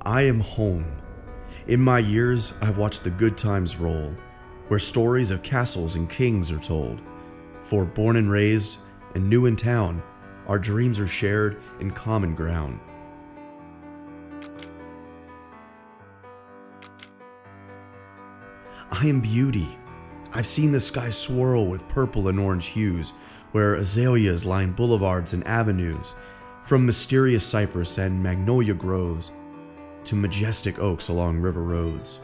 I am home. In my years, I've watched the good times roll, where stories of castles and kings are told. For born and raised and new in town, our dreams are shared in common ground. I am beauty. I've seen the sky swirl with purple and orange hues, where azaleas line boulevards and avenues, from mysterious cypress and magnolia groves to majestic oaks along river roads.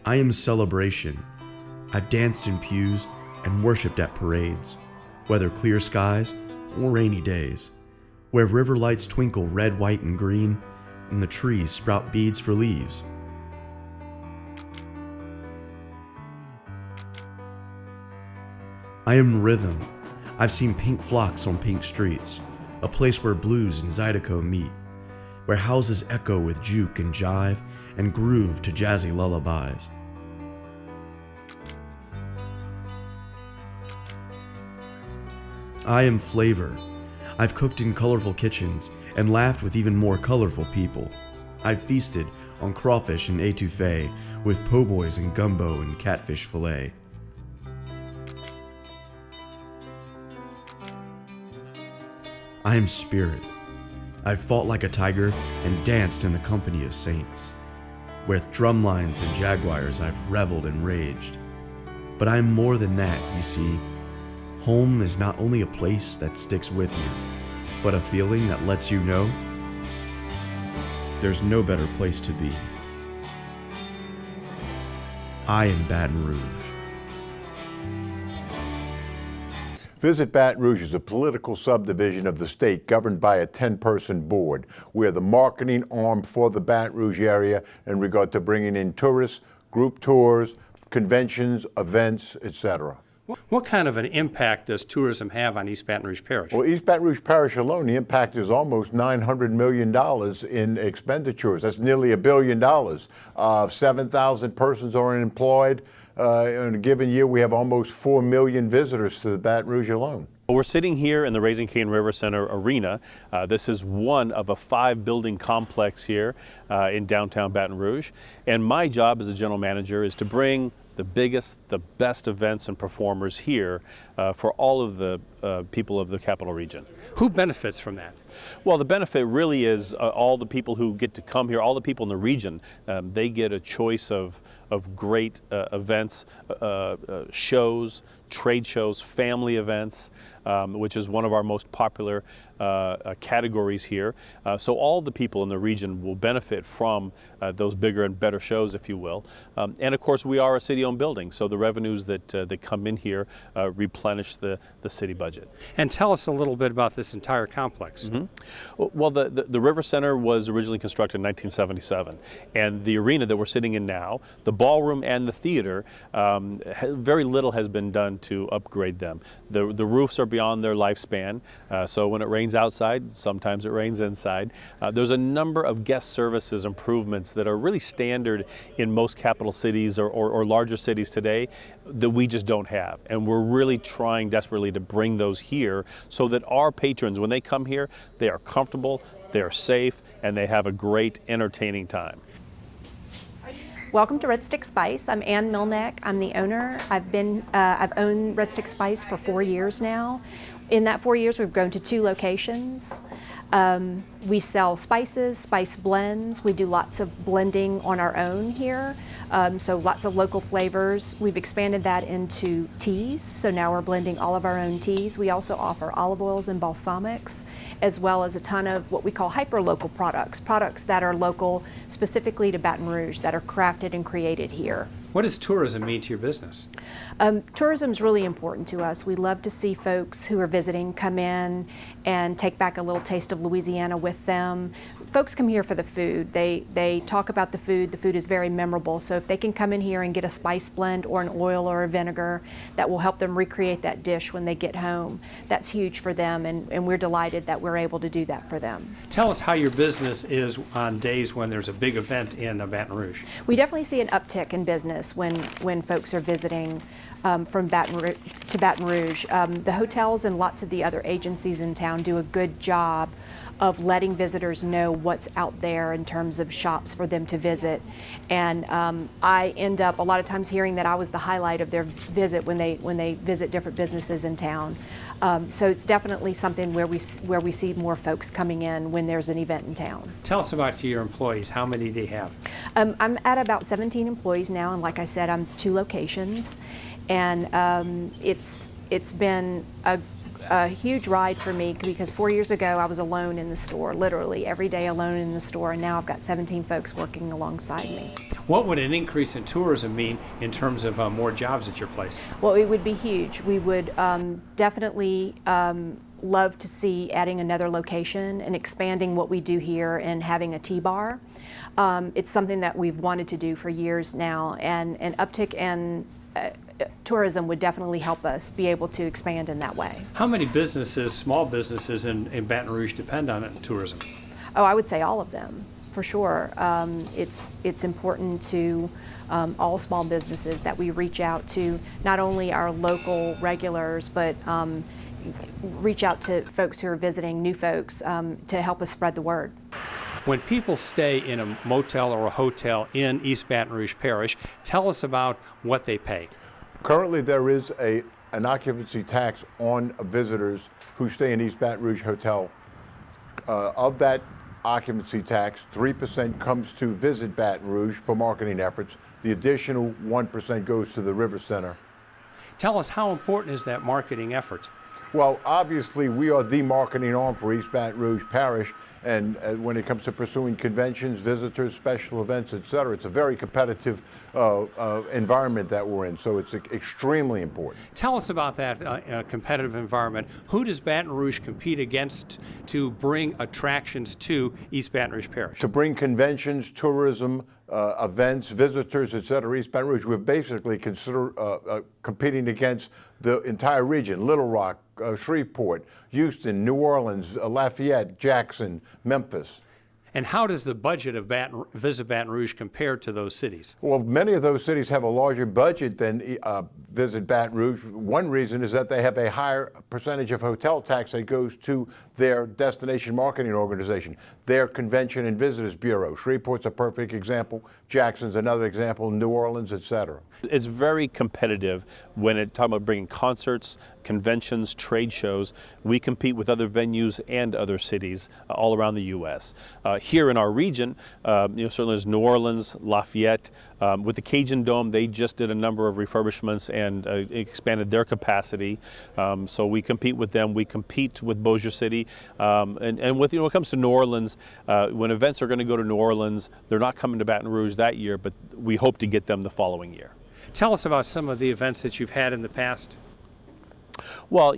I am celebration. I've danced in pews and worshipped at parades, whether clear skies or rainy days, where river lights twinkle red, white, and green, and the trees sprout beads for leaves. I am rhythm. I've seen pink flocks on pink streets, a place where blues and zydeco meet, where houses echo with juke and jive and groove to jazzy lullabies. I am flavor. I've cooked in colorful kitchens and laughed with even more colorful people. I've feasted on crawfish and etouffee with po' boys and gumbo and catfish fillet. I am spirit. I've fought like a tiger and danced in the company of saints. With drumlines and jaguars I've reveled and raged. But I am more than that, you see. Home is not only a place that sticks with you, but a feeling that lets you know there's no better place to be. I am Baton Rouge. Visit Baton Rouge is a political subdivision of the state governed by a 10-person board. We're the marketing arm for the Baton Rouge area in regard to bringing in tourists, group tours, conventions, events, etc. What kind of an impact does tourism have on East Baton Rouge Parish? Well, East Baton Rouge Parish alone, the impact is almost $900 million in expenditures. That's nearly $1 billion. 7,000 persons are employed. In a given year, we have almost 4 million visitors to the Baton Rouge alone. We're sitting here in the Raising Cane River Center Arena. This is one of a 5-building complex here in downtown Baton Rouge. And my job as a general manager is to bring the biggest, the best events and performers here for all of the people of the Capital Region. Who benefits from that? Well, the benefit really is all the people who get to come here, all the people in the region. They get a choice of great events, shows, trade shows, family events, which is one of our most popular categories here. So all the people in the region will benefit from those bigger and better shows, if you will. And of course, we are a city-owned building, so the revenues that come in here replenish the city budget. And tell us a little bit about this entire complex. Mm-hmm. Well, the River Center was originally constructed in 1977, and the arena that we're sitting in now, the ballroom and the theater, very little has been done to upgrade them. The roofs are beyond their lifespan, so when it rains outside, sometimes it rains inside. There's a number of guest services improvements that are really standard in most capital cities or larger cities today that we just don't have. And we're really trying desperately to bring those here so that our patrons, when they come here, they are comfortable, they are safe, and they have a great entertaining time. Welcome to Red Stick Spice. I'm Ann Milneck. I'm the owner. I've owned Red Stick Spice for 4 years now. In that 4 years, we've grown to 2 locations. We sell spices, spice blends. We do lots of blending on our own here. So lots of local flavors. We've expanded that into teas. So now we're blending all of our own teas. We also offer olive oils and balsamics, as well as a ton of what we call hyper-local products that are local specifically to Baton Rouge, that are crafted and created here. What does tourism mean to your business? Tourism is really important to us. We love to see folks who are visiting come in and take back a little taste of Louisiana with them. Folks come here for the food. They talk about the food. The food is very memorable. So if they can come in here and get a spice blend or an oil or a vinegar that will help them recreate that dish when they get home, that's huge for them, and we're delighted that we're able to do that for them. Tell us how your business is on days when there's a big event in Baton Rouge. We definitely see an uptick in business when folks are visiting. from to Baton Rouge. The hotels and lots of the other agencies in town do a good job of letting visitors know what's out there in terms of shops for them to visit. And I end up a lot of times hearing that I was the highlight of their visit when they visit different businesses in town. So it's definitely something where we see more folks coming in when there's an event in town. Tell us about your employees. How many do you have? I'm at about 17 employees now, and like I said, I'm 2 locations. And it's been a huge ride for me, because 4 years ago I was alone in the store, literally every day alone in the store, and now I've got 17 folks working alongside me. What would an increase in tourism mean in terms of more jobs at your place? Well, it would be huge. We would definitely love to see adding another location and expanding what we do here and having a T-bar. It's something that we've wanted to do for years now, and an uptick in tourism would definitely help us be able to expand in that way. How many businesses, small businesses in Baton Rouge depend on tourism? Oh, I would say all of them, for sure. It's important to all small businesses that we reach out to, not only our local regulars, but reach out to folks who are visiting, new folks, to help us spread the word. When people stay in a motel or a hotel in East Baton Rouge Parish, tell us about what they pay. Currently, there is an occupancy tax on visitors who stay in East Baton Rouge Hotel. Of that occupancy tax, 3% comes to Visit Baton Rouge for marketing efforts. The additional 1% goes to the River Center. Tell us, how important is that marketing effort? Well, obviously, we are the marketing arm for East Baton Rouge Parish, and when it comes to pursuing conventions, visitors, special events, et cetera, it's a very competitive environment that we're in, so it's extremely important. Tell us about that competitive environment. Who does Baton Rouge compete against to bring attractions to East Baton Rouge Parish? To bring conventions, tourism, events, visitors, et cetera, East Baton Rouge, we're basically competing against the entire region: Little Rock, Shreveport, Houston, New Orleans, Lafayette, Jackson, Memphis. And how does the budget of Visit Baton Rouge compare to those cities? Well, many of those cities have a larger budget than Visit Baton Rouge. One reason is that they have a higher percentage of hotel tax that goes to their destination marketing organization, their Convention and Visitors Bureau. Shreveport's a perfect example. Jackson's another example. New Orleans, et cetera. It's very competitive when it's talking about bringing concerts, conventions, trade shows. We compete with other venues and other cities all around the U.S. Here in our region, certainly there's New Orleans, Lafayette. With the Cajun Dome, they just did a number of refurbishments and expanded their capacity. So we compete with them. We compete with Bossier City. And when it comes to New Orleans, when events are going to go to New Orleans, they're not coming to Baton Rouge that year, but we hope to get them the following year. Tell us about some of the events that you've had in the past. Well,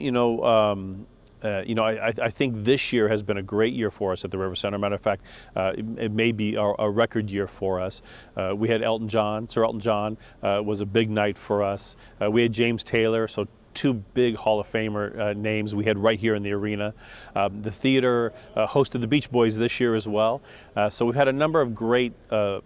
I think this year has been a great year for us at the River Center. Matter of fact, it may be a record year for us. We had Elton John. Sir Elton John was a big night for us. We had James Taylor, so 2 big Hall of Famer names we had right here in the arena. The theater hosted the Beach Boys this year as well. So we've had a number of great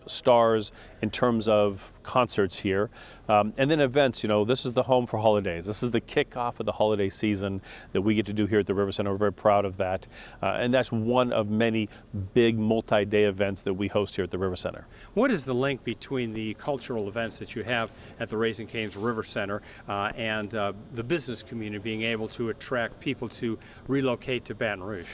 stars in terms of concerts here. And then events, this is the home for holidays. This is the kickoff of the holiday season that we get to do here at the River Center. We're very proud of that. And that's one of many big multi-day events that we host here at the River Center. What is the link between the cultural events that you have at the Raising Cane's River Center and the business community being able to attract people to relocate to Baton Rouge?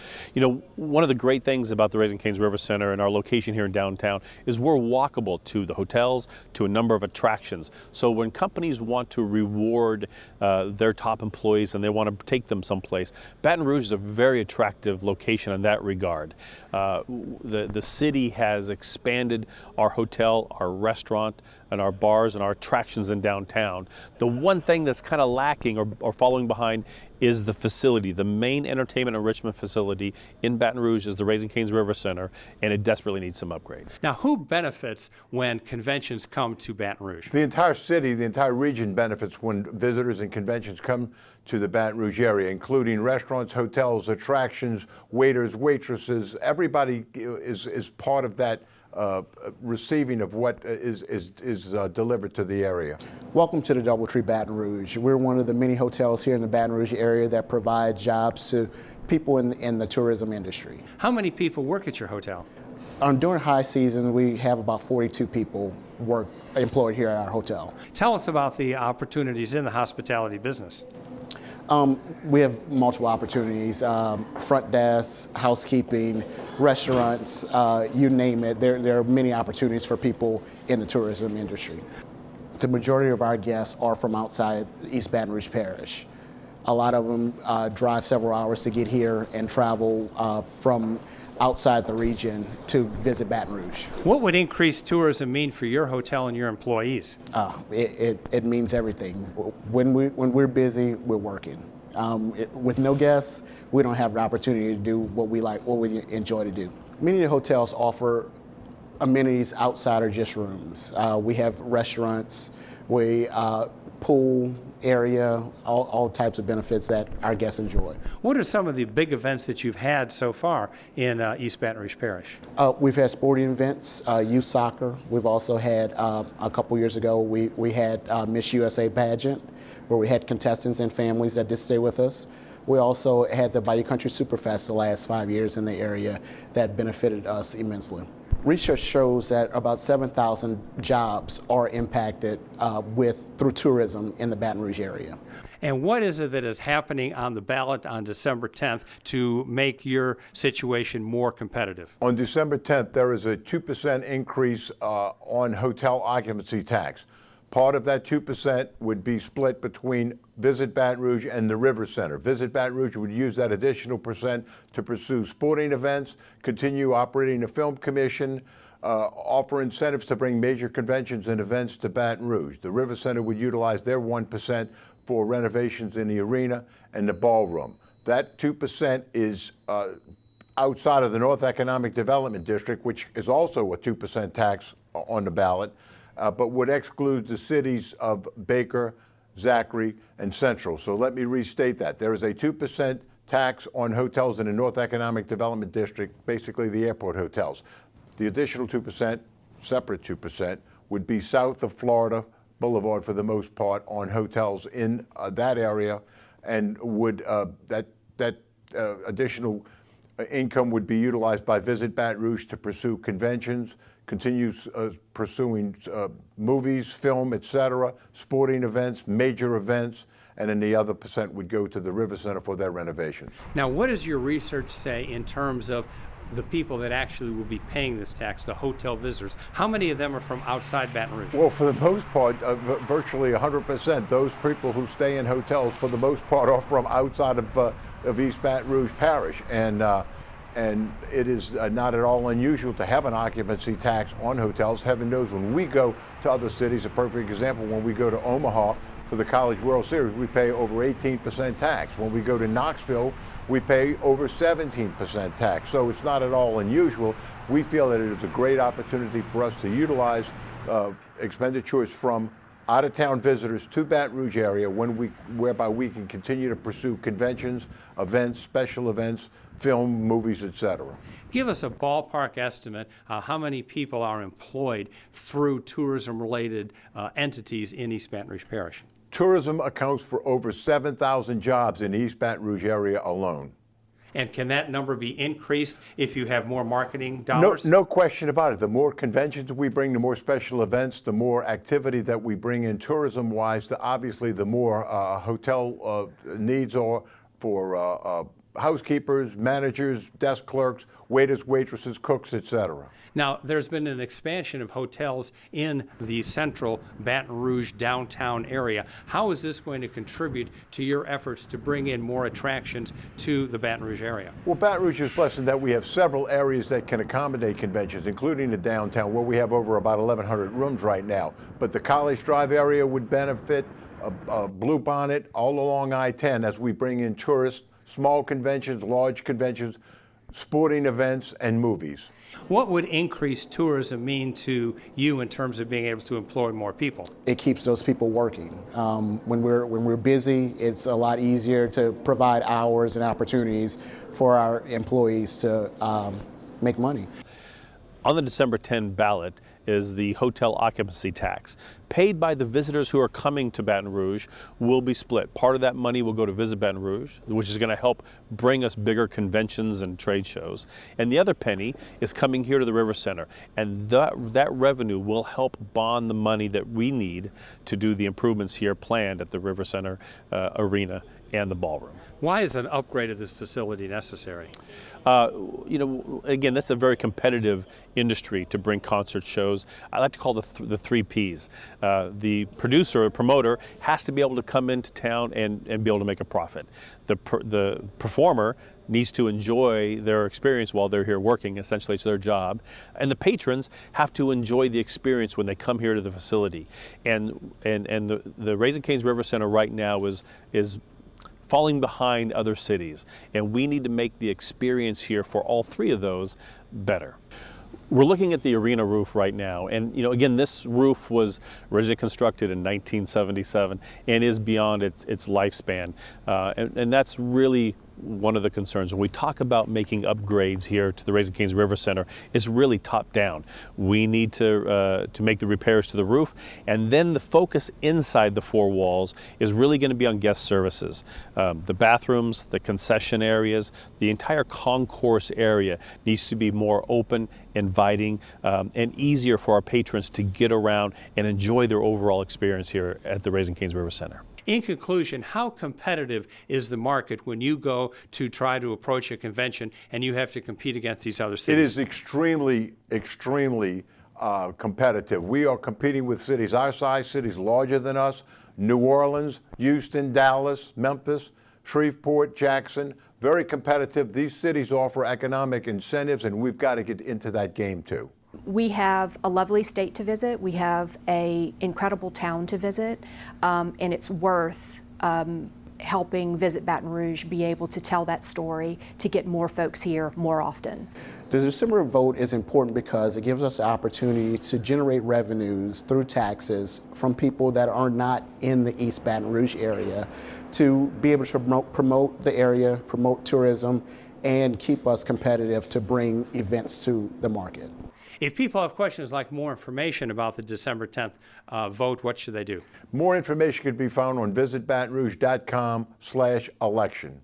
One of the great things about the Raising Cane's River Center and our location here in downtown is we're walkable to the hotels, to a number of attractions. So when companies want to reward their top employees and they want to take them someplace, Baton Rouge is a very attractive location in that regard. The city has expanded our hotel, our restaurant, and our bars and our attractions in downtown. The one thing that's kind of lacking or following behind is the facility. The main entertainment enrichment facility in Baton Rouge is the Raising Cane's River Center, and it desperately needs some upgrades. Now, who benefits when conventions come to Baton Rouge? The entire city, the entire region benefits when visitors and conventions come to the Baton Rouge area, including restaurants, hotels, attractions, waiters, waitresses. Everybody is part of that receiving of what is delivered to the area. Welcome to the DoubleTree Baton Rouge. We're one of the many hotels here in the Baton Rouge area that provide jobs to people in the tourism industry. How many people work at your hotel? During high season, we have about 42 people employed here at our hotel. Tell us about the opportunities in the hospitality business. We have multiple opportunities, front desk, housekeeping, restaurants, you name it. There are many opportunities for people in the tourism industry. The majority of our guests are from outside East Baton Rouge Parish. A lot of them drive several hours to get here and travel from outside the region to visit Baton Rouge. What would increased tourism mean for your hotel and your employees? It means everything. When we're busy, we're working. With no guests, we don't have the opportunity to do what we enjoy to do. Many of the hotels offer amenities outside of just rooms. We have restaurants, pool area, all types of benefits that our guests enjoy. What are some of the big events that you've had so far in East Baton Rouge Parish? We've had sporting events, youth soccer. We've also had, a couple years ago, we had Miss USA pageant, where we had contestants and families that did stay with us. We also had the Bayou Country Superfest the last 5 years in the area that benefited us immensely. Research shows that about 7,000 jobs are impacted through tourism in the Baton Rouge area. And what is it that is happening on the ballot on December 10th to make your situation more competitive? On December 10th, there is a 2% increase on hotel occupancy tax. Part of that 2% would be split between Visit Baton Rouge and the River Center. Visit Baton Rouge would use that additional percent to pursue sporting events, continue operating a film commission, offer incentives to bring major conventions and events to Baton Rouge. The River Center would utilize their 1% for renovations in the arena and the ballroom. That 2% is outside of the North Economic Development District, which is also a 2% tax on the ballot. But would exclude the cities of Baker, Zachary, and Central. So let me restate that. There is a 2% tax on hotels in the North Economic Development District, basically the airport hotels. The additional 2%, separate 2%, would be south of Florida Boulevard for the most part on hotels in that area, and would that additional income would be utilized by Visit Baton Rouge to pursue conventions, continues pursuing movies, film, etc., sporting events, major events, and then the other percent would go to the River Center for their renovations. Now, what does your research say in terms of the people that actually will be paying this tax, the hotel visitors? How many of them are from outside Baton Rouge? Well, for the most part, virtually 100%. Those people who stay in hotels, for the most part, are from outside of East Baton Rouge Parish. And it is not at all unusual to have an occupancy tax on hotels. Heaven knows when we go to other cities, a perfect example, when we go to Omaha for the College World Series, we pay over 18% tax. When we go to Knoxville, we pay over 17% tax. So it's not at all unusual. We feel that it is a great opportunity for us to utilize expenditures from out-of-town visitors to Baton Rouge area whereby we can continue to pursue conventions, events, special events, film, movies, etc. Give us a ballpark estimate how many people are employed through tourism-related entities in East Baton Rouge Parish. Tourism accounts for over 7,000 jobs in the East Baton Rouge area alone. And can that number be increased if you have more marketing dollars? No question about it. The more conventions we bring, the more special events, the more activity that we bring in tourism-wise, obviously the more hotel needs are for housekeepers, managers, desk clerks, waiters, waitresses, cooks, etc. Now, there's been an expansion of hotels in the central Baton Rouge downtown area. How is this going to contribute to your efforts to bring in more attractions to the Baton Rouge area? Well, Baton Rouge is blessed in that we have several areas that can accommodate conventions, including the downtown, where we have over about 1,100 rooms right now. But the College Drive area would benefit, Blue Bonnet, all along I-10 as we bring in tourists, small conventions, large conventions, sporting events, and movies. What would increased tourism mean to you in terms of being able to employ more people? It keeps those people working. When we're busy, it's a lot easier to provide hours and opportunities for our employees to make money. On the December 10 ballot is the hotel occupancy tax. Paid by the visitors who are coming to Baton Rouge will be split. Part of that money will go to Visit Baton Rouge, which is going to help bring us bigger conventions and trade shows. And the other penny is coming here to the River Center. And that revenue will help bond the money that we need to do the improvements here planned at the River Center arena and the ballroom. Why is an upgrade of this facility necessary? You know, again, that's a very competitive industry to bring concert shows. I like to call the three Ps. The producer or promoter has to be able to come into town and be able to make a profit. The performer needs to enjoy their experience while they're here working. Essentially, it's their job. And the patrons have to enjoy the experience when they come here to the facility. And the Raising Cane's River Center right now is falling behind other cities, and we need to make the experience here for all three of those better. We're looking at the arena roof right now, and again, this roof was originally constructed in 1977 and is beyond its lifespan, and that's really one of the concerns. When we talk about making upgrades here to the Raising Cane's River Center, it's really top down. We need to make the repairs to the roof, and then the focus inside the four walls is really going to be on guest services. The bathrooms, the concession areas, the entire concourse area needs to be more open, inviting, and easier for our patrons to get around and enjoy their overall experience here at the Raising Cane's River Center. In conclusion, how competitive is the market when you go to try to approach a convention and you have to compete against these other cities? It is extremely, extremely competitive. We are competing with cities our size, cities larger than us: New Orleans, Houston, Dallas, Memphis, Shreveport, Jackson. Very competitive. These cities offer economic incentives, and we've got to get into that game too. We have a lovely state to visit. We have an incredible town to visit, and it's worth helping Visit Baton Rouge be able to tell that story to get more folks here more often. The December vote is important because it gives us the opportunity to generate revenues through taxes from people that are not in the East Baton Rouge area, to be able to promote the area, promote tourism, and keep us competitive to bring events to the market. If people have questions like more information about the December 10th vote, what should they do? More information can be found on visitbatonrouge.com/election.